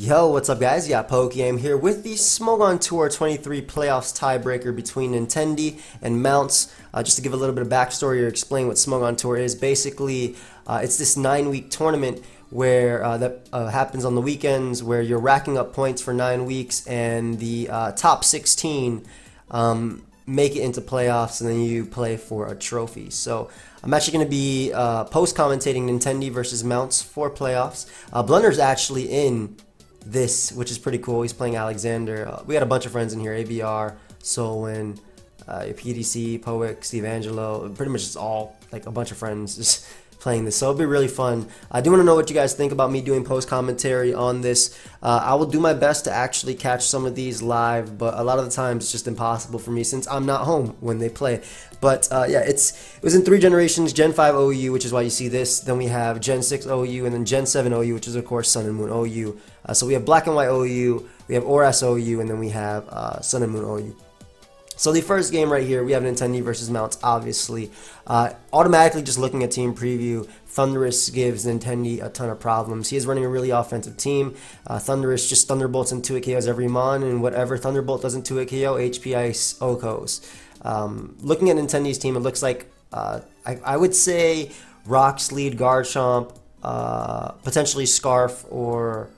Yo, what's up guys? Yeah, PokeaimMD here with the Smogon Tour 23 playoffs tiebreaker between Nintendi and Mounts. Just to give a little bit of backstory or explain what Smogon Tour is, basically it's this 9-week tournament where that happens on the weekends where you're racking up points for 9 weeks and the top 16 make it into playoffs and then you play for a trophy. So I'm actually going to be post-commentating Nintendi versus Mounts for playoffs. Blunder's actually in this, which is pretty cool. He's playing Alexander. We got a bunch of friends in here: ABR, Solwyn, PDC, Poic, Steve Angelo. Pretty much just all like a bunch of friends just playing this, so it'll be really fun. I do want to know what you guys think about me doing post commentary on this. I will do my best to actually catch some of these live, but a lot of the times it's just impossible for me since I'm not home when they play. But yeah, it was in 3 generations: Gen 5 OU, which is why you see this. Then we have Gen 6 OU, and then Gen 7 OU, which is of course Sun and Moon OU. So we have Black and White OU, we have ORAS OU, and then we have Sun and Moon OU. So the first game right here, we have Nintendi versus Mounts, obviously. Automatically, just looking at team preview, Thunderous gives Nintendi a ton of problems. He is running a really offensive team. Thunderous just Thunderbolts and 2-hit KOs every mon, and whatever Thunderbolt doesn't 2-hit KO, HP Ice Okos. Looking at Nintendi's team, it looks like, I would say, Rocks lead Garchomp, potentially Scarf, or...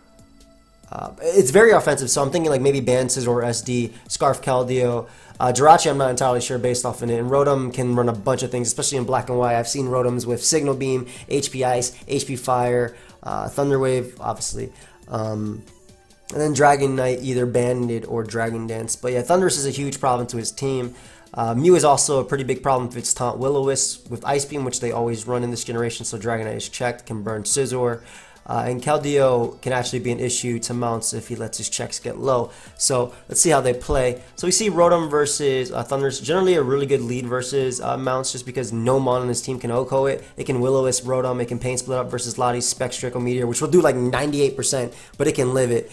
it's very offensive, so I'm thinking like maybe Banses or SD, Scarf Keldeo. Jirachi I'm not entirely sure based off of it, and Rotom can run a bunch of things, especially in Black and White. I've seen Rotoms with Signal Beam, HP Ice, HP Fire, Thunder Wave, obviously. And then Dragon Knight, either Banded or Dragon Dance. But yeah, Thunderous is a huge problem to his team. Mew is also a pretty big problem if it's Taunt Will-O-Wisp with Ice Beam, which they always run in this generation, so Dragon Knight is checked, can burn Scizor. And Keldeo can actually be an issue to Mounts if he lets his checks get low. So let's see how they play. So we see Rotom versus Thunderous, generally a really good lead versus Mounts, just because no mon on his team can OHKO it. It can Will-O-Wisp Rotom, it can Pain Split Up versus Lottie's Specs Draco Meteor, which will do like 98%, but it can live it.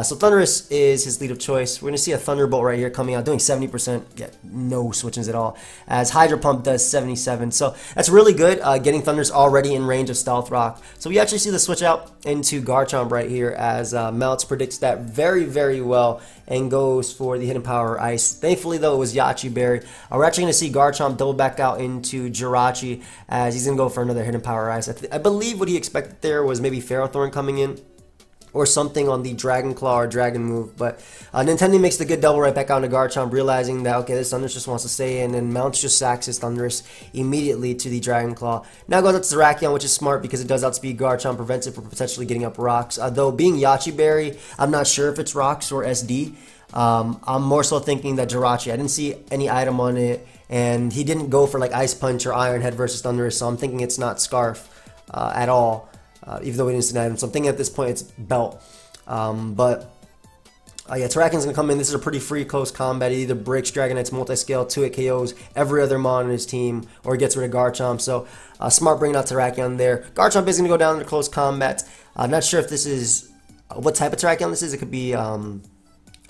So Thunderous is his lead of choice. We're going to see a Thunderbolt right here coming out, doing 70%, yeah, no switches at all, as Hydro Pump does 77. So that's really good, getting Thunderous already in range of Stealth Rock. So we actually see the switch out into Garchomp right here, as Mounts predicts that very, very well and goes for the Hidden Power Ice. Thankfully, though, it was Yachi Berry. We're actually going to see Garchomp double back out into Jirachi, as he's going to go for another Hidden Power Ice. I believe what he expected there was maybe Ferrothorn coming in, or something on the Dragon Claw or Dragon move, but Nintendi makes the good double right back out into Garchomp, realizing that, okay, this Thunderous just wants to stay in, and Mounts just sacks his Thunderous immediately to the Dragon Claw. Now goes up to Zacian, which is smart because it does outspeed Garchomp, prevents it from potentially getting up rocks. Though being Yachi Berry, I'm not sure if it's rocks or SD. I'm more so thinking that Jirachi, I didn't see any item on it, and he didn't go for like Ice Punch or Iron Head versus Thunderous, so I'm thinking it's not Scarf at all. Even though we didn't see an item, so I'm thinking at this point it's Belt. But yeah, Terrakian's going to come in. This is a pretty free close combat. It either breaks Dragon Knight's multi-scale, 2-hit KOs every other mon on his team, or gets rid of Garchomp. So smart bringing out Terrakion there. Garchomp is going to go down into close combat. I'm not sure if this is what type of Terrakion this is. It could be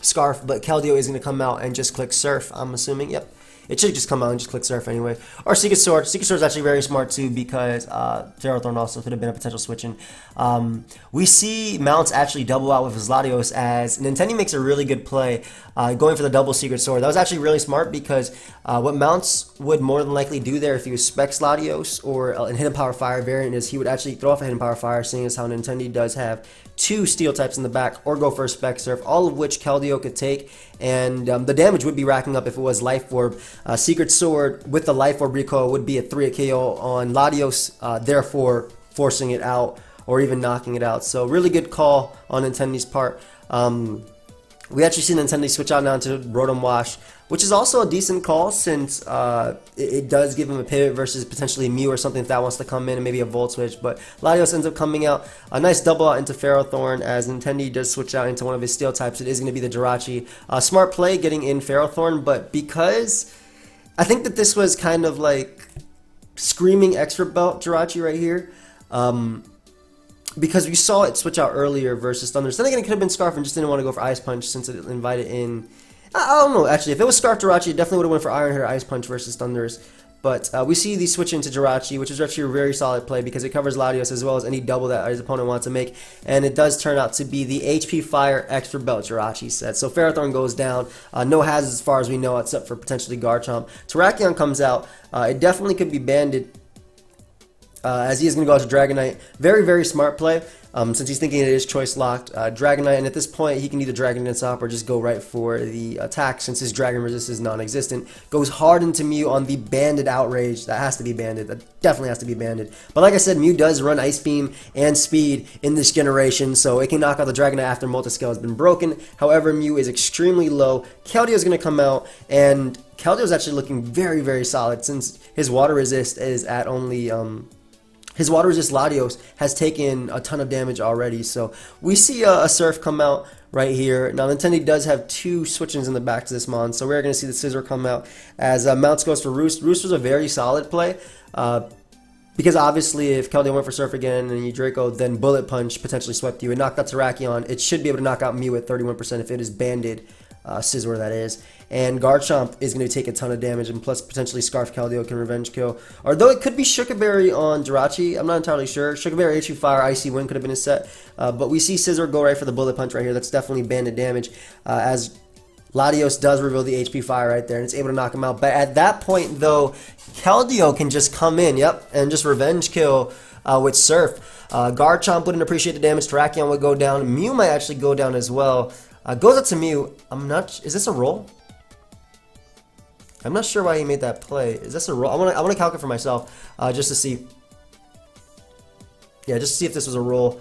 Scarf, but Keldeo is going to come out and just click Surf, I'm assuming. Yep. It should just come out and just click Surf anyway. Or Secret Sword. Secret Sword is actually very smart too, because Ferrothorn also could have been a potential switch-in. We see Mounts actually double out with his Latios, as Nintendi makes a really good play going for the double Secret Sword. That was actually really smart, because what Mounts would more than likely do there if he was Specs Latios or a Hidden Power Fire variant is he would actually throw off a Hidden Power Fire, seeing as how Nintendi does have 2 Steel types in the back, or go for a Spec Surf, all of which Keldeo could take, and the damage would be racking up if it was Life Orb. Secret Sword with the Life Orb recoil would be a 3-hit KO on Latios, therefore forcing it out or even knocking it out. So really good call on Nintendi's part. We actually see Nintendi switch out now to Rotom Wash, which is also a decent call, since it does give him a pivot versus potentially Mew or something if that wants to come in, and maybe a Volt Switch. But Latios ends up coming out. A nice double out into Ferrothorn, as Nintendi does switch out into one of his Steel types. It is going to be the Jirachi. Smart play getting in Ferrothorn, but because I think that this was kind of like screaming extra belt Jirachi right here. Because we saw it switch out earlier versus Thunderous. Then again, it could have been Scarf and just didn't want to go for Ice Punch since it invited in. I don't know, actually. If it was Scarf Jirachi, it definitely would have went for Iron Head or Ice Punch versus Thunderous. But we see the switch into Jirachi, which is actually a very solid play because it covers Latios as well as any double that his opponent wants to make. And it does turn out to be the HP Fire Extra Belt Jirachi set. So Ferrothorn goes down. No hazards as far as we know, except for potentially Garchomp. Terrakion comes out. It definitely could be banded, as he is going to go out to Dragonite. Very, very smart play. Since he's thinking it is choice locked, Dragonite, and at this point he can either Dragon Dance up or just go right for the attack since his Dragon Resist is non-existent. Goes hard into Mew on the banded Outrage. That has to be banded. That definitely has to be banded. But like I said, Mew does run Ice Beam and Speed in this generation, so it can knock out the Dragonite after Multiscale has been broken. However, Mew is extremely low. Keldeo is going to come out, and Keldeo is actually looking very, very solid since his Water Resist is at only... His Water Resist Latios has taken a ton of damage already, so we see a Surf come out right here. Now, Nintendi does have 2 switch-ins in the back to this Mon, so we're going to see the Scizor come out as Mounts goes for Roost. Roost was a very solid play, because obviously if Keldeo went for Surf again and you Draco, then Bullet Punch potentially swept you and knocked out Terrakion. It should be able to knock out Mew at 31% if it is banded. Scizor, that is. And Garchomp is going to take a ton of damage, and plus potentially Scarf Keldeo can Revenge Kill. Although it could be Sugar Berry on Jirachi, I'm not entirely sure. Sugar Berry, HP Fire, Icy Wind could have been a set. But we see Scizor go right for the Bullet Punch right here. That's definitely banded damage, as Latios does reveal the HP Fire right there, and it's able to knock him out. But at that point, though, Keldeo can just come in, and just Revenge Kill with Surf. Garchomp wouldn't appreciate the damage. Terrakion would go down. Mew might actually go down as well. Goes up to Mew. Is this a roll? I'm not sure why he made that play. Is this a roll? I want to calculate for myself, just to see. Yeah, just to see if this was a roll.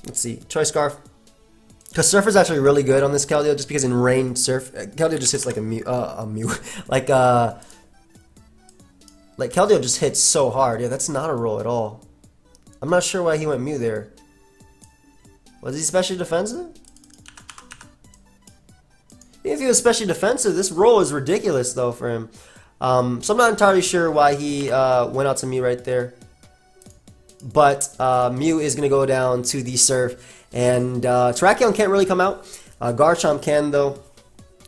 Let's see. Choice Scarf. Because Surf is actually really good on this Keldeo, just because in rain Surf, Keldeo just hits like a Mew, like Keldeo just hits so hard. Yeah, that's not a roll at all. I'm not sure why he went Mew there. Was he specially defensive? If he was specially defensive, this roll is ridiculous though for him. So I'm not entirely sure why he went out to Mew right there. But Mew is going to go down to the Surf. And Terrakion can't really come out. Garchomp can though.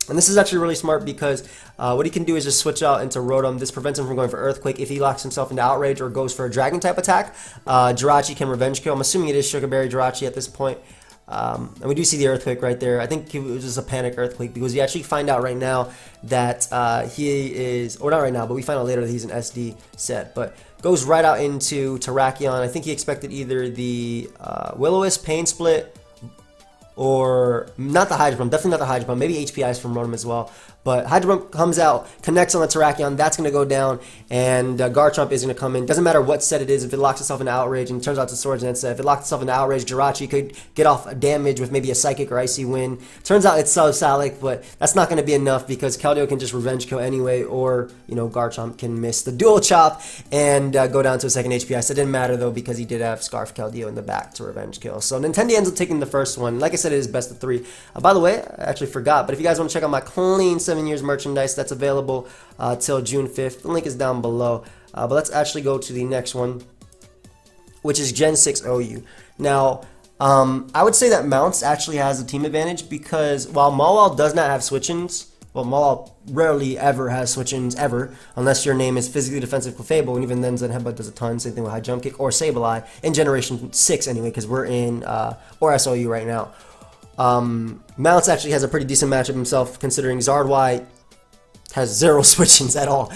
And this is actually really smart because what he can do is just switch out into Rotom. This prevents him from going for Earthquake. If he locks himself into Outrage or goes for a Dragon type attack, Jirachi can Revenge Kill. I'm assuming it is Sugar Berry Jirachi at this point. And we do see the Earthquake right there. I think it was just a panic Earthquake because we actually find out right now that he is, or not right now, but we find out later that he's an SD set. But goes right out into Terrakion. I think he expected either the Will-O-Wisp Pain Split, or not the Hydro Pump, definitely not the Hydro Pump, maybe HP Ice from Rotom as well. But Hydro Pump comes out, connects on the Terrakion, that's going to go down, and Garchomp is going to come in. Doesn't matter what set it is, if it locks itself into Outrage, and it turns out it's a Swords Dance set. If it locks itself into Outrage, Jirachi could get off damage with maybe a Psychic or Icy Wind. Turns out it's Subsalic, but that's not going to be enough because Keldeo can just Revenge Kill anyway, or, you know, Garchomp can miss the Dual Chop and go down to a second HP Ice. It didn't matter though because he did have Scarf Keldeo in the back to Revenge Kill. So Nintendi ends up taking the first one. Like I said, it is best of 3. By the way, I actually forgot, but if you guys want to check out my clean 7 years merchandise, that's available till June 5th. The link is down below. But let's actually go to the next one, which is Gen 6 OU. Now, I would say that Mounts actually has a team advantage because while Mawile does not have switch-ins, well, Mawile rarely ever has switch-ins ever, unless your name is Physically Defensive Clefable, and even then Zen Headbutt does a ton, same thing with High Jump Kick, or Sableye, in Generation 6 anyway, because we're in ORAS OU right now. Mounts actually has a pretty decent matchup himself, considering Zardwai has 0 switch-ins at all.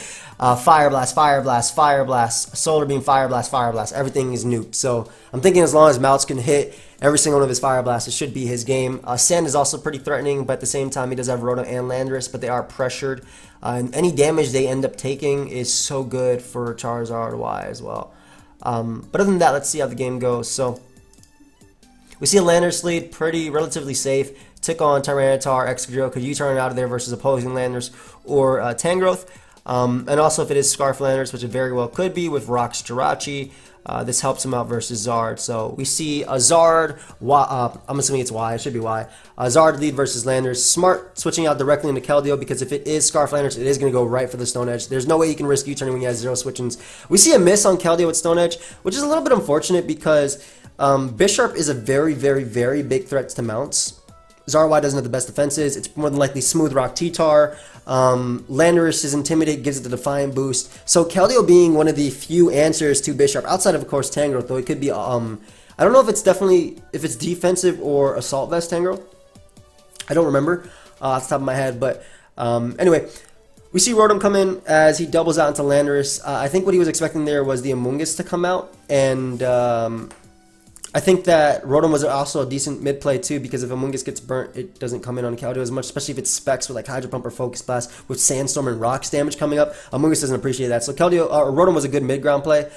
Fire Blast, Fire Blast, Fire Blast, Solar Beam, Fire Blast, Fire Blast. Everything is nuked. So I'm thinking as long as Mounts can hit every single one of his Fire Blasts, it should be his game. Sand is also pretty threatening, but at the same time, he does have Rotom and Landorus, but they are pressured. And any damage they end up taking is so good for Charizard Y as well. But other than that, let's see how the game goes. So we see a Landorus lead, relatively safe. Took on Tyranitar, Excadrill. Could U-turn out of there versus opposing Landorus or Tangrowth. And also if it is Scarf Landorus, which it very well could be with Rocks Jirachi, this helps him out versus Zard. So we see a Zard, I'm assuming it's Y, it should be Y. Zard lead versus Landorus. Smart switching out directly into Keldeo because if it is Scarf Landorus, it is going to go right for the Stone Edge. There's no way you can risk U-turning when you have 0 switch-ins. We see a miss on Keldeo with Stone Edge, which is a little bit unfortunate because Bisharp is a very, very, very big threat to Mounts. Zarwai doesn't have the best defenses. It's more than likely Smooth Rock T-Tar. Landorus is Intimidate, gives it the Defiant boost. So Keldeo being one of the few answers to Bisharp, outside of course Tangrowth, though it could be, I don't know if it's defensive or Assault Vest Tangrowth. I don't remember off the top of my head, but anyway, we see Rotom come in as he doubles out into Landorus. I think what he was expecting there was the Amoonguss to come out, and I think that Rotom was also a decent mid play too, because if Amoonguss gets burnt, it doesn't come in on Keldeo as much, especially if it's specs with like Hydro Pump or Focus Blast with Sandstorm and Rocks damage coming up. Amoonguss doesn't appreciate that. So Rotom was a good mid-ground play,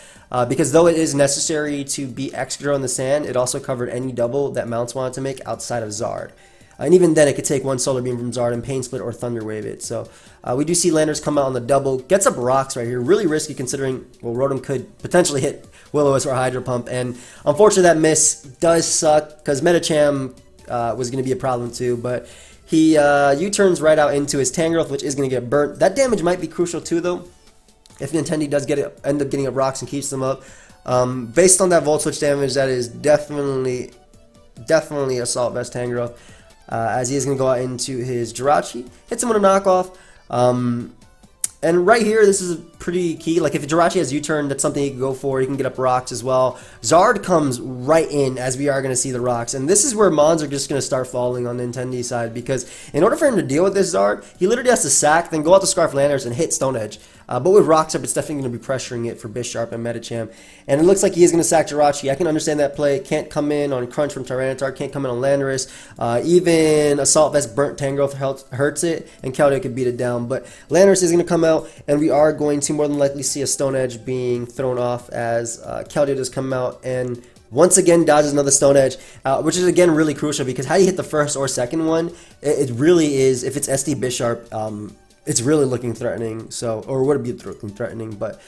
because though it is necessary to beat Excadrill in the sand, it also covered any double that Mounts wanted to make outside of Zard. And even then, it could take one Solar Beam from Zard and Pain Split or Thunder Wave it. So we do see Landorus come out on the double. Gets up Rocks right here. Really risky considering, well, Rotom could potentially hit Will-O-Wisp or Hydro Pump. And unfortunately, that miss does suck because Medicham was going to be a problem too. But he U-turns right out into his Tangrowth, which is going to get burnt. That damage might be crucial too, though, if Nintendi does end up getting up Rocks and keeps them up. Based on that Volt Switch damage, that is definitely Assault Vest Tangrowth. As he is going to go out into his Jirachi, hits him with a knockoff. And right here, this is pretty key. Like, if Jirachi has U-turn, that's something he can go for. He can get up Rocks as well. Zard comes right in as we are going to see the Rocks. And this is where Mons are just going to start falling on Nintendi's side, because in order for him to deal with this Zard, he literally has to sack, then go out to Scarf Landorus and hit Stone Edge. But with Rocks up, it's definitely going to be pressuring it for Bisharp and Medicham. And it looks like he is going to sack Jirachi. I can understand that play. Can't come in on Crunch from Tyranitar. Can't come in on Landorus. Even Assault Vest Burnt Tangrowth hurts it, and Keldeo could beat it down. But Landorus is going to come out, and we are going to more than likely see a Stone Edge being thrown off as Keldeo does come out and once again dodges another Stone Edge, which is again really crucial, because how you hit the first or second one, it really is, if it's SD Bisharp, it's really looking threatening, so, or would it be looking threatening, but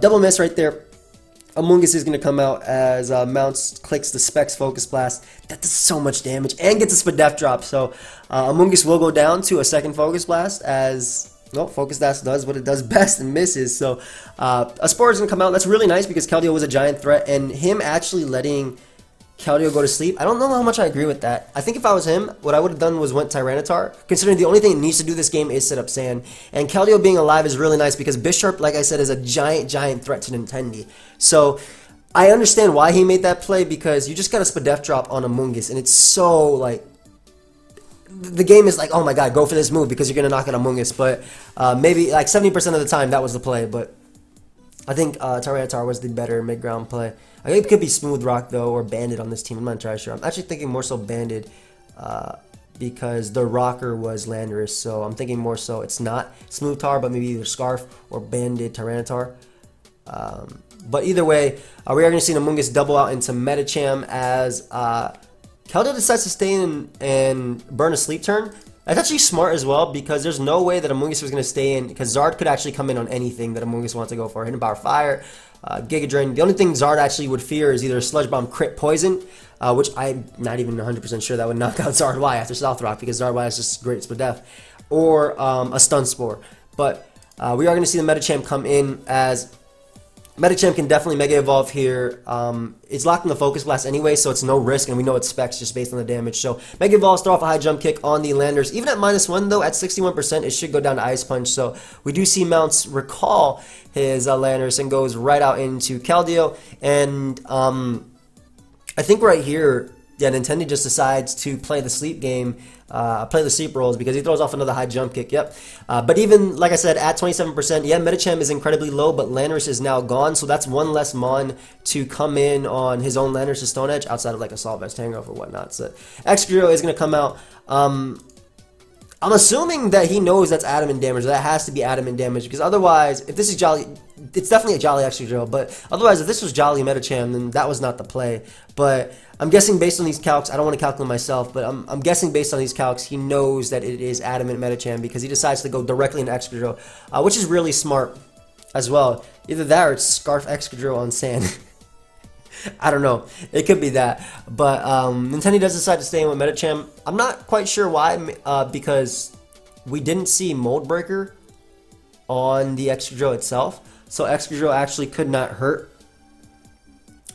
double miss right there. Amoonguss is going to come out as Mounts clicks the Specs Focus Blast. That does so much damage and gets a Spadef drop, so Amoonguss will go down to a second Focus Blast as, well, Focus Blast does what it does best and misses. So a Spore is going to come out. That's really nice because Keldeo was a giant threat, and him actually letting Keldeo go to sleep, I don't know how much I agree with that. I think if I was him, what I would have done was went Tyranitar, considering the only thing it needs to do this game is set up Sand. And Keldeo being alive is really nice because Bisharp, like I said, is a giant threat to Nintendi. So I understand why he made that play, because you just got a Spadef drop on Amoonguss, and it's so, like, the game is like, oh my god, go for this move because you're going to knock out Amoonguss. But maybe like 70% of the time that was the play, but I think Tyranitar was the better mid-ground play. I think it could be Smooth Rock, though, or Bandit on this team. I'm not entirely sure. I'm actually thinking more so Bandit because the rocker was Landorus. So I'm thinking more so it's not Smooth Tar, but maybe either Scarf or Bandit Tyranitar. But either way, we are going to see an Amoonguss double out into Medicham as Keldeo decides to stay in and burn a sleep turn. That's actually smart as well, because there's no way that Amoonguss was going to stay in, because Zard could actually come in on anything that Amoonguss wants to go for. Hidden Power Fire, Giga Drain. The only thing Zard actually would fear is either Sludge Bomb Crit Poison, which I'm not even 100% sure that would knock out Zardwai after South Rock, because Zardwai is just great for death, or a Stun Spore. But we are going to see the Medicham come in as Medicham can definitely Mega Evolve here. It's locked in the Focus Blast anyway, so it's no risk, and we know it's specs just based on the damage. So Mega Evolves, throw off a high jump kick on the Landers. Even at -1 though, at 61%, it should go down to Ice Punch. So we do see Mounts recall his Landers and goes right out into Keldeo. And I think right here, yeah, Nintendi just decides to play the sleep game, play the sleep rolls, because he throws off another high jump kick. Yep. But even, like I said, at 27%, yeah, Medicham is incredibly low, but Landorus is now gone, so that's one less Mon to come in on his own Landorus' Stone Edge, outside of like Assault Vest Tangrowth or whatnot. So Excadrill is going to come out. I'm assuming that he knows that's adamant damage. That has to be adamant damage, because otherwise, if this is Jolly, it's definitely a Jolly Excadrill, but otherwise, if this was Jolly Medicham, then that was not the play. But I'm guessing based on these calcs, I don't want to calculate myself, but I'm guessing based on these calcs, he knows that it is adamant Medicham, because he decides to go directly into Excadrill, which is really smart as well. Either that or it's Scarf Excadrill on Sand. I don't know. It could be that. But Nintendi does decide to stay in with Medicham. I'm not quite sure why, because we didn't see Mold Breaker on the Excadrill itself. So Excadrill actually could not hurt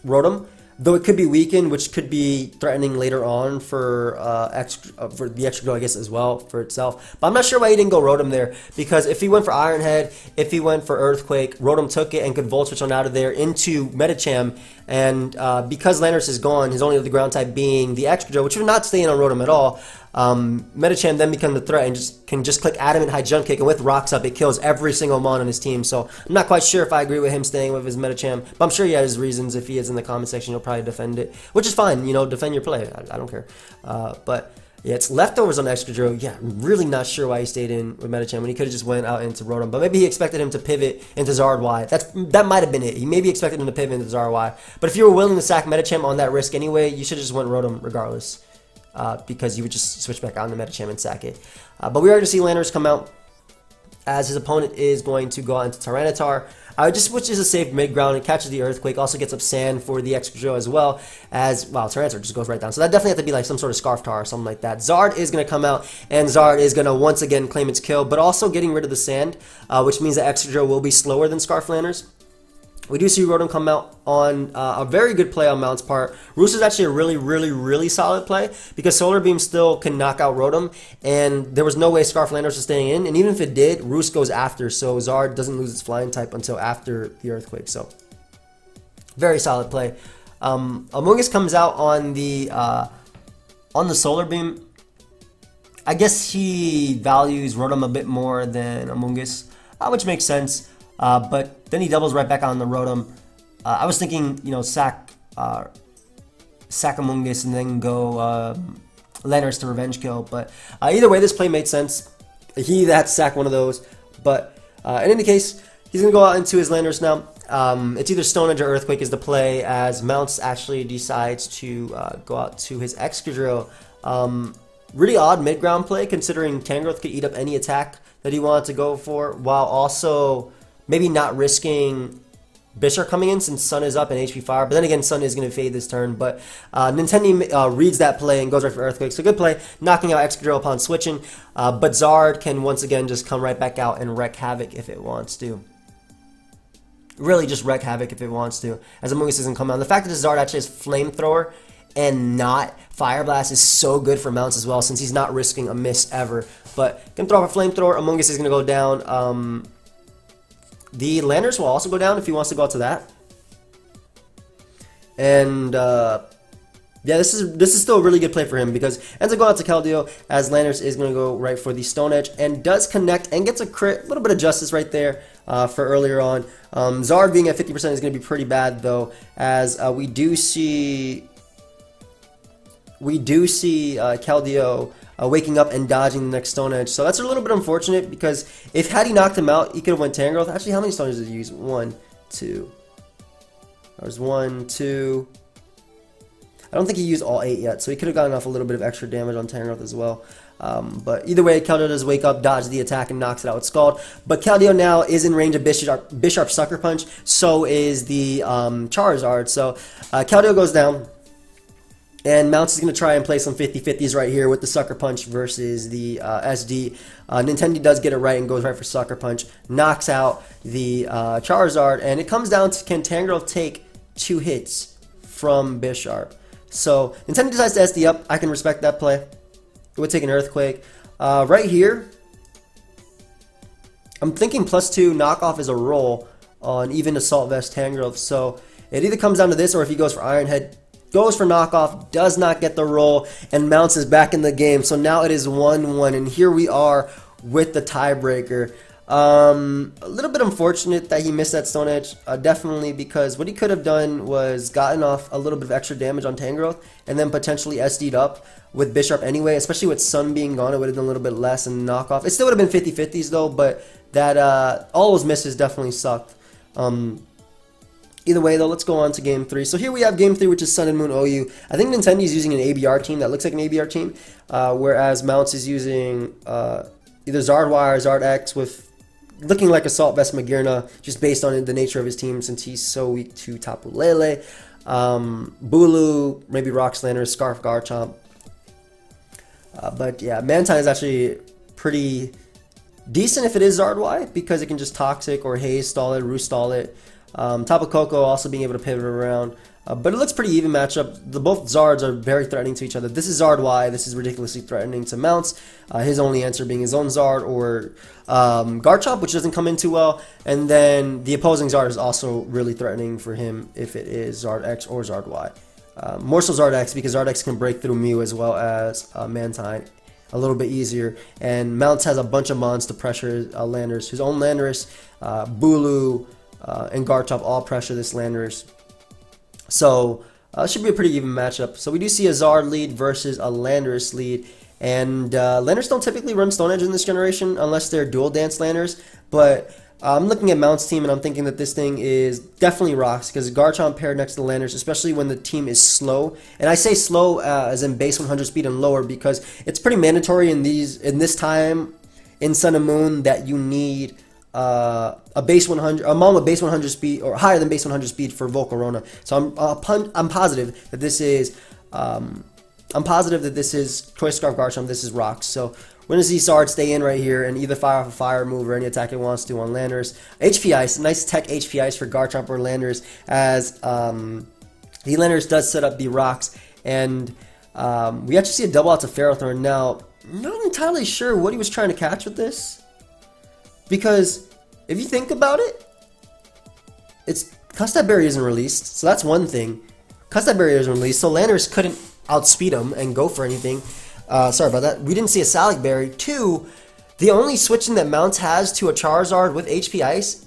Rotom. Though it could be weakened, which could be threatening later on for the extra go, I guess, as well for itself. But I'm not sure why he didn't go Rotom there, because if he went for Iron Head, if he went for Earthquake, Rotom took it and could Volt Switch on out of there into Medicham. And because Landorus is gone, his only other ground type being the extra, which would not stay in on Rotom at all, Medicham then becomes the threat and can just click Adamant High Jump Kick, and with Rocks Up, it kills every single mon on his team. So I'm not quite sure if I agree with him staying with his Medicham, but I'm sure he has his reasons. If he is in the comment section, he'll probably defend it, which is fine. You know, defend your play. I don't care. But yeah, it's leftovers on Excadrill. Yeah, I'm really not sure why he stayed in with Medicham when he could have just went out into Rotom. But maybe he expected him to pivot into Zard Y. That might have been it. He maybe expected him to pivot into Zard Y. But if you were willing to sack Medicham on that risk anyway, you should have just went Rotom regardless. Because you would just switch back out into Medicham and sack it. But we already see Landorus come out, as his opponent is going to go out into Tyranitar. Which is a safe mid-ground. It catches the Earthquake, also gets up Sand for the Excadrill as well, as, wow, Tyranitar just goes right down. So that definitely have to be like some sort of Scarf Tar or something like that. Zard is going to come out, and Zard is going to once again claim its kill, but also getting rid of the Sand, which means that Excadrill will be slower than Scarflanders. We do see Rotom come out on a very good play on Mount's part. Roost is actually a really solid play, because Solar Beam still can knock out Rotom, and there was no way Scarflanders was staying in, and even if it did, Roost goes after, so Zard doesn't lose its flying type until after the Earthquake. So very solid play. Amoonguss comes out on the Solar Beam. I guess he values Rotom a bit more than Amoonguss, which makes sense. But then he doubles right back on the Rotom. I was thinking, you know, sack Amoonguss and then go Landorus to revenge kill. But either way, this play made sense. He had to sack one of those. But in any case, he's going to go out into his Landorus now. It's either Stone Edge or Earthquake is the play, as Mounts actually decides to go out to his Excadrill. Really odd mid-ground play, considering Tangrowth could eat up any attack that he wanted to go for, while also maybe not risking Bisharp coming in since Sun is up and HP Fire. But then again, Sun is going to fade this turn. But Nintendi reads that play and goes right for Earthquake. So good play, knocking out Excadrill upon switching. But Zard can once again just come right back out and wreak havoc if it wants to. Really just wreak havoc if it wants to, as Amoonguss doesn't come out. And the fact that Zard actually has Flamethrower and not Fire Blast is so good for Mounts as well, since he's not risking a miss ever. But can throw off a Flamethrower. Amoonguss is going to go down. The Landorus will also go down if he wants to go out to that. And yeah, this is still a really good play for him, because ends up going out to Keldeo, as Landorus is going to go right for the Stone Edge and does connect and gets a crit. A little bit of justice right there for earlier on. Zard being at 50% is going to be pretty bad though, as we do see Keldeo waking up and dodging the next Stone Edge. So that's a little bit unfortunate, because had he knocked him out, he could have went Tangrowth. Actually, how many Stone Edges did he use? 1, 2. There's 1, 2. I don't think he used all 8 yet, so he could have gotten off a little bit of extra damage on Tangrowth as well. But either way, Keldeo does wake up, dodge the attack, and knocks it out with Scald. But Keldeo now is in range of Bisharp's Sucker Punch. So is the Charizard. So Keldeo goes down. And Mounts is going to try and play some 50-50s right here with the Sucker Punch versus the SD. Nintendi does get it right and goes right for Sucker Punch. Knocks out the Charizard. And it comes down to, can Tangrowth take 2 hits from Bisharp? So Nintendi decides to SD up. I can respect that play. It would take an Earthquake. Right here, I'm thinking +2 knockoff is a roll on even Assault Vest Tangrowth. So it either comes down to this, or if he goes for Iron Head, goes for knockoff, does not get the roll, and Mounts is back in the game. So now it is 1-1, and here we are with the tiebreaker. A little bit unfortunate that he missed that Stone Edge, definitely, because what he could have done was gotten off a little bit of extra damage on Tangrowth, and then potentially SD'd up with Bisharp anyway, especially with Sun being gone. It would have done a little bit less and knockoff. It still would have been 50-50s though, but that all those misses definitely sucked. Either way, though, let's go on to Game 3. So here we have Game 3, which is Sun and Moon OU. I think Nintendi is using an ABR team that looks like an ABR team, whereas Mounts is using either Zard Y or Zard X, with looking like Assault Vest Magearna, just based on the nature of his team, since he's so weak to Tapu Lele. Bulu, maybe Rock Slander, Scarf Garchomp. But yeah, Mantine is actually pretty decent if it is Zard Y, because it can just Toxic or Haze stall it, Roost stall it. Tapu Koko also being able to pivot around. But it looks pretty even matchup. Both Zards are very threatening to each other. This is Zard Y. This is ridiculously threatening to Mounts. His only answer being his own Zard or Garchomp, which doesn't come in too well. And then the opposing Zard is also really threatening for him if it is Zard X or Zard Y. More so Zard X, because Zard X can break through Mew as well as Mantine a little bit easier. And Mounts has a bunch of mons to pressure Landorus. His own Landorus, Bulu, and Garchomp all pressure this Landorus. So it should be a pretty even matchup. So we do see a Zard lead versus a Landorus lead. And Landorus don't typically run Stone Edge in this generation unless they're dual dance Landorus. But I'm looking at Mount's team and I'm thinking that this thing is definitely rocks, because Garchomp paired next to Landorus, especially when the team is slow. And I say slow as in base 100 speed and lower, because it's pretty mandatory in this time in Sun and Moon that you need a base 100, a mon with base 100 speed or higher than base 100 speed for Volcarona. So I'm positive that this is Choice Scarf Garchomp. This is rocks. So we're gonna see Zard stay in right here and either fire off a fire move or any attack it wants to on Landorus. HP Ice, nice tech HP Ice for Garchomp or Landorus, as the Landorus does set up the rocks, and we actually see a double out to Ferrothorn. Now, not entirely sure what he was trying to catch with this, because if you think about it, it's Custap Berry isn't released, so that's one thing. Custap Berry isn't released, so Landorus couldn't outspeed him and go for anything. Sorry about that. We didn't see a Salic Berry. 2, the only switching that Mounts has to a Charizard with HP Ice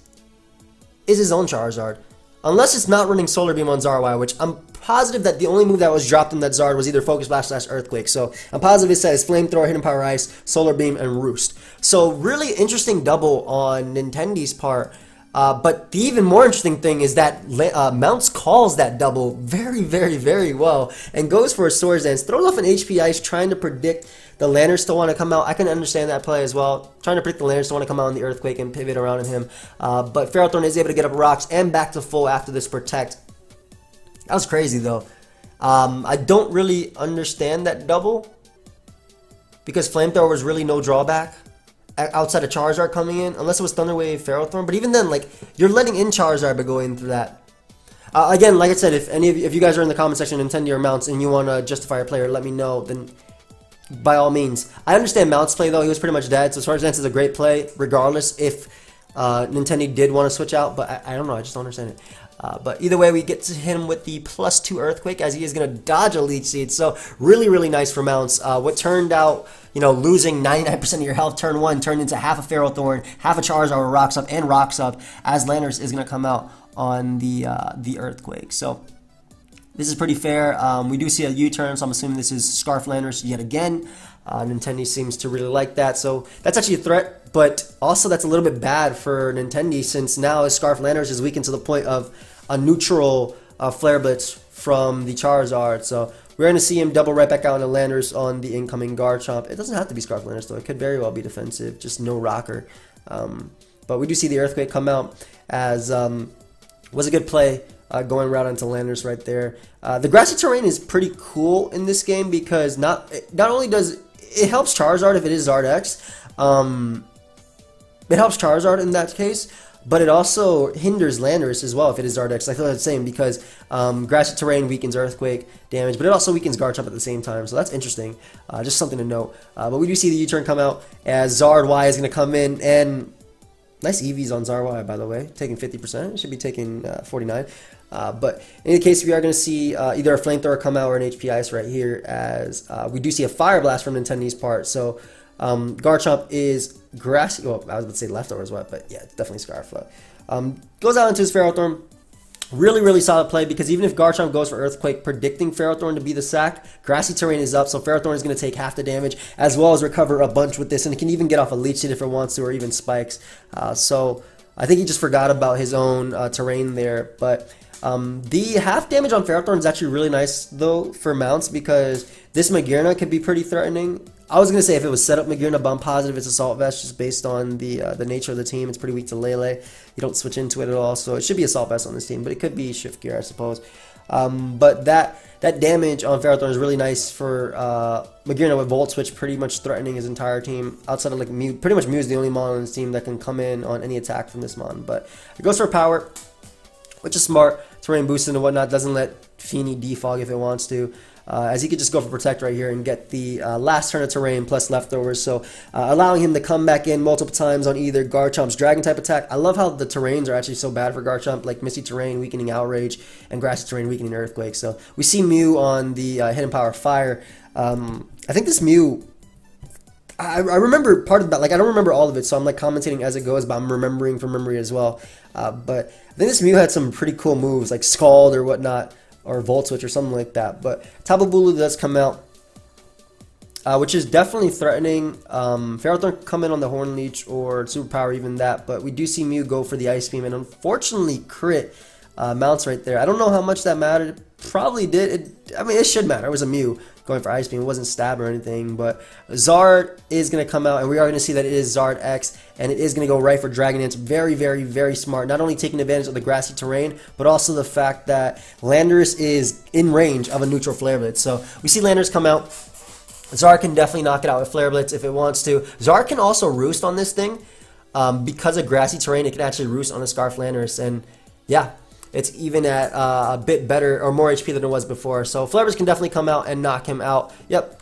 is his own Charizard. Unless it's not running Solar Beam on Zarwai, which I'm positive that the only move that was dropped in that Zard was either Focus Blast / Earthquake. So I'm positive it says Flamethrower, Hidden Power Ice, Solar Beam, and Roost. So really interesting double on Nintendi's part. But the even more interesting thing is that Mounts calls that double very, very, very well and goes for a Swords Dance, throws off an HP Ice, trying to predict the Landorus to want to come out. I can understand that play as well, trying to predict the Landorus to want to come out in the Earthquake and pivot around in him. But Ferrothorn is able to get up rocks and back to full after this Protect. That was crazy though. I don't really understand that double, because Flamethrower was really no drawback outside of Charizard coming in, unless it was Thunder Wave, Ferrothorn. But even then, like, you're letting in Charizard by going through that. Again, like I said, if you guys are in the comment section, Nintendi or Mounts, and you want to justify your player, let me know. Then by all means, I understand Mounts' play though. He was pretty much dead, so Swords Dance is a great play, regardless if Nintendi did want to switch out. But I don't know. I just don't understand it. But either way, we get to hit him with the +2 Earthquake, as he is going to dodge a Leech Seed. So really, really nice for Mounts. What turned out, losing 99% of your health turn 1 turned into half a Ferrothorn, half a Charizard rocks up, and rocks up, as Landorus is going to come out on the Earthquake. So this is pretty fair. We do see a U-turn, so I'm assuming this is Scarf Landorus yet again. Nintendi seems to really like that, so that's actually a threat, but also that's a little bit bad for Nintendi, since now his Scarf Landorus is weakened to the point of a neutral Flare Blitz from the Charizard. So we're going to see him double right back out into Landorus on the incoming Garchomp. It doesn't have to be Scarf Landorus though, it could very well be defensive, just no rocker. But we do see the Earthquake come out, as was a good play. Going right onto Landorus right there. The grassy terrain is pretty cool in this game, because not only does it helps Charizard if it is Zard X, it helps Charizard in that case, but it also hinders Landorus as well if it is Zard X. I feel like the same, because grassy terrain weakens Earthquake damage, but it also weakens Garchomp at the same time, so that's interesting. Just something to note. But we do see the U-turn come out, as Zard Y is going to come in, and nice EVs on Zarwai, by the way, taking 50%. It should be taking 49. But in any case, we are going to see either a Flamethrower come out or an HP Ice right here, as we do see a Fire Blast from Nintendi's part. So Garchomp is grassy. Well, I was about to say leftovers, but yeah, definitely Scarf. Goes out into his Ferrothorn. Really, really solid play, because even if Garchomp goes for Earthquake, predicting Ferrothorn to be the sack, grassy terrain is up, so Ferrothorn is going to take half the damage, as well as recover a bunch with this, and it can even get off a Leech Seed if it wants to, or even Spikes. So I think he just forgot about his own terrain there. But the half damage on Ferrothorn is actually really nice, though, for Mounts, because this Magearna could be pretty threatening. I was going to say if it was set up Magearna, but I'm positive it's Assault Vest, just based on the nature of the team. It's pretty weak to Lele. You don't switch into it at all, so it should be Assault Vest on this team, but it could be Shift Gear, I suppose. But that damage on Ferrothorn is really nice for Magearna, with Volt Switch pretty much threatening his entire team. Outside of like Mew, pretty much Mew is the only mon on this team that can come in on any attack from this mon. But it goes for power. which is smart. Terrain boosted and whatnot, doesn't let Feeney defog if it wants to. As he could just go for protect right here and get the last turn of terrain plus leftovers, so allowing him to come back in multiple times on either Garchomp's dragon type attack. I love how the terrains are actually so bad for Garchomp, like Misty Terrain weakening Outrage and Grassy Terrain weakening Earthquake. So we see Mew on the Hidden Power Fire. I think this Mew, I remember part of that, like I don't remember all of it, so I'm like commentating as it goes, but I'm remembering from memory as well. But I think this Mew had some pretty cool moves like Scald or whatnot, or Volt Switch or something like that. But Tapu Bulu does come out, which is definitely threatening. Ferrothorn come in on the Horn Leech or Superpower, even that. But we do see Mew go for the Ice Beam and unfortunately crit Mounts right there. I don't know how much that mattered. It probably did. I mean, it should matter. It was a Mew going for Ice Beam. It wasn't Stab or anything. But Zard is going to come out, and we are going to see that it is Zard X, and it is going to go right for Dragon Dance. Very, very, very smart. Not only taking advantage of the grassy terrain, but also the fact that Landorus is in range of a neutral Flare Blitz. So we see Landorus come out. Zard can definitely knock it out with Flare Blitz if it wants to. Zard can also roost on this thing. Because of grassy terrain, it can actually roost on the Scarf Landorus. And yeah, it's even at a bit better or more HP than it was before. So Flare Blitz can definitely come out and knock him out. Yep.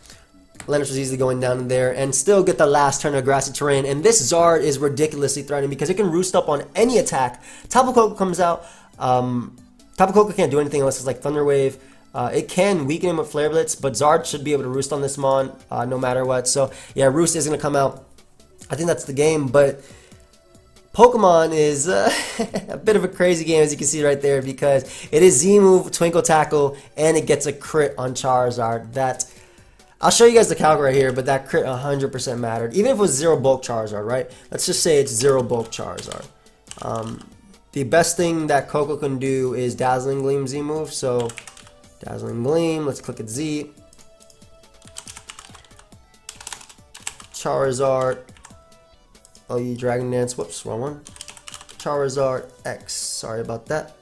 Landorus was easily going down in there and still get the last turn of grassy terrain. And this Zard is ridiculously threatening because it can roost up on any attack. Tapu Koko comes out. Tapu Koko can't do anything unless it's like Thunder Wave. It can weaken him with Flare Blitz, but Zard should be able to roost on this Mon no matter what. So yeah, Roost is going to come out. I think that's the game, but Pokemon is a bit of a crazy game, as you can see right there, because it is Z-move, Twinkle Tackle, and it gets a crit on Charizard. That, I'll show you guys the calc right here, but that crit 100% mattered. Even if it was 0 bulk Charizard, right? Let's just say it's 0 bulk Charizard. The best thing that Koko can do is Dazzling Gleam Z-move, so Dazzling Gleam, let's click at Z. Charizard, OU Dragon Dance, whoops, wrong one. Charizard X, sorry about that.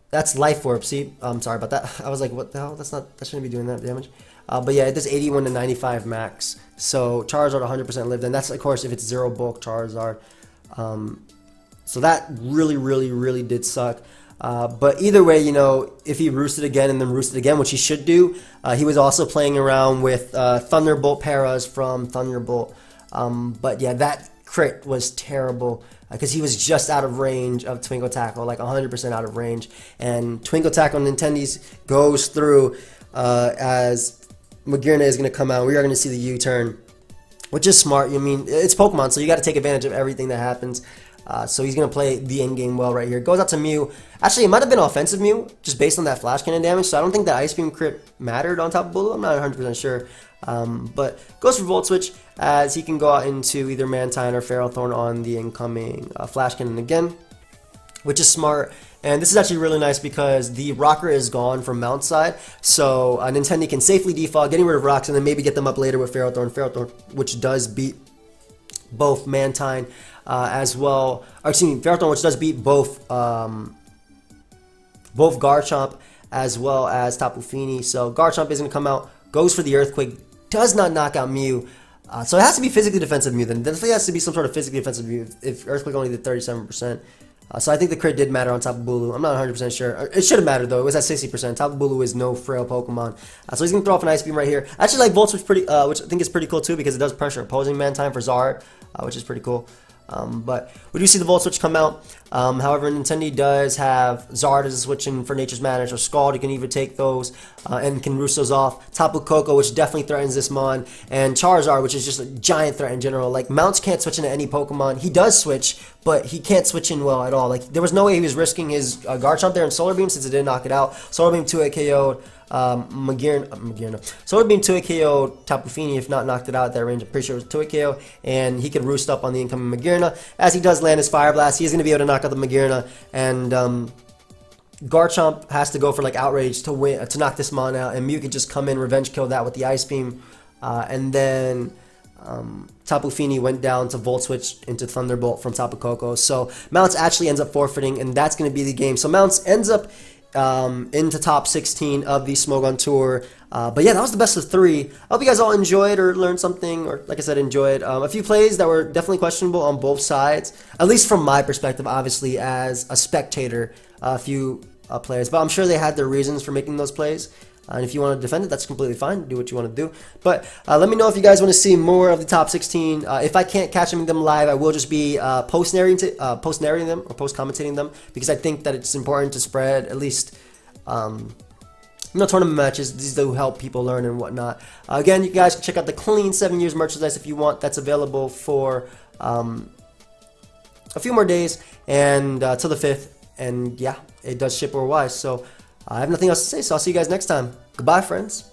That's Life Orb, see, I'm sorry about that. I was like, what the hell, that shouldn't be doing that damage. But yeah, it does 81 to 95 max. So Charizard 100% lived, and that's of course if it's 0 bulk Charizard. So that really did suck. But either way, you know, if he roosted again and then roosted again, which he should do, he was also playing around with Thunderbolt Paras from Thunderbolt. But yeah, that crit was terrible because he was just out of range of Twinkle Tackle, like 100% out of range. And Twinkle Tackle on Nintendi's goes through as Magearna is going to come out. We are going to see the U-turn, which is smart. I mean, it's Pokemon, so you got to take advantage of everything that happens. So he's going to play the end game well right here. Goes out to Mew. Actually, it might have been offensive Mew, just based on that Flash Cannon damage, so I don't think the Ice Beam crit mattered on top of Bulu. I'm not 100% sure. But goes for Volt Switch, as he can go out into either Mantine or Ferrothorn on the incoming Flash Cannon again, which is smart. And this is actually really nice because the Rocker is gone from Mount side, so Nintendi can safely defog, getting rid of rocks, and then maybe get them up later with Ferrothorn, which does beat both Mantine as well, or excuse me, Ferrothorn, which does beat both Garchomp as well as Tapu Fini. So Garchomp is going to come out, goes for the Earthquake, does not knock out Mew. So it has to be physically defensive Mew, then definitely has to be some sort of physically defensive Mew if Earthquake only did 37%. So I think the crit did matter on Tapu Bulu. I'm not 100% sure. It should have mattered though. It was at 60%. Tapu Bulu is no frail Pokemon. So he's going to throw off an Ice Beam right here. I actually like Volt Switch which I think is pretty cool too because it does pressure opposing Mantine for Zard, which is pretty cool. But we do see the Volt Switch come out. However, Nintendi does have Zard as a switch in for Nature's Madness or Scald. You can either take those and can roost those off. Tapu Koko, which definitely threatens this Mon, and Charizard, which is just a giant threat in general. Like, Mounts can't switch into any Pokemon. He does switch, but he can't switch in well at all. Like, there was no way he was risking his Garchomp there in Solar Beam since it didn't knock it out. Solar Beam 2-hit KO'd. Solar Beam 2-hit KO'd Tapu Fini, if not knocked it out at that range. I'm pretty sure it was 2-hit KO, and he could roost up on the incoming Magearna. As he does land his Fire Blast, he's going to be able to knock out the Magearna, and Garchomp has to go for like Outrage to win, to knock this Mon out, and Mew can just come in, revenge kill that with the Ice Beam, and then Tapu Fini went down to Volt Switch into Thunderbolt from Tapu Koko. So Mounts actually ends up forfeiting, and that's going to be the game. So Mounts ends up into top 16 of the Smogon Tour. But yeah, that was the best of 3. I hope you guys all enjoyed or learned something, or like I said, enjoyed. A few plays that were definitely questionable on both sides, at least from my perspective, obviously, as a spectator. A few plays, but I'm sure they had their reasons for making those plays. And if you want to defend it, that's completely fine. Do what you want to do. But let me know if you guys want to see more of the top 16. If I can't catch them live, I will just be post-narrating them or post-commentating them, because I think that it's important to spread at least tournament matches. These do help people learn and whatnot. Again, you guys can check out the clean 7 years merchandise if you want. That's available for a few more days and till the 5th. And yeah, it does ship worldwide. So I have nothing else to say, so I'll see you guys next time. Goodbye, friends.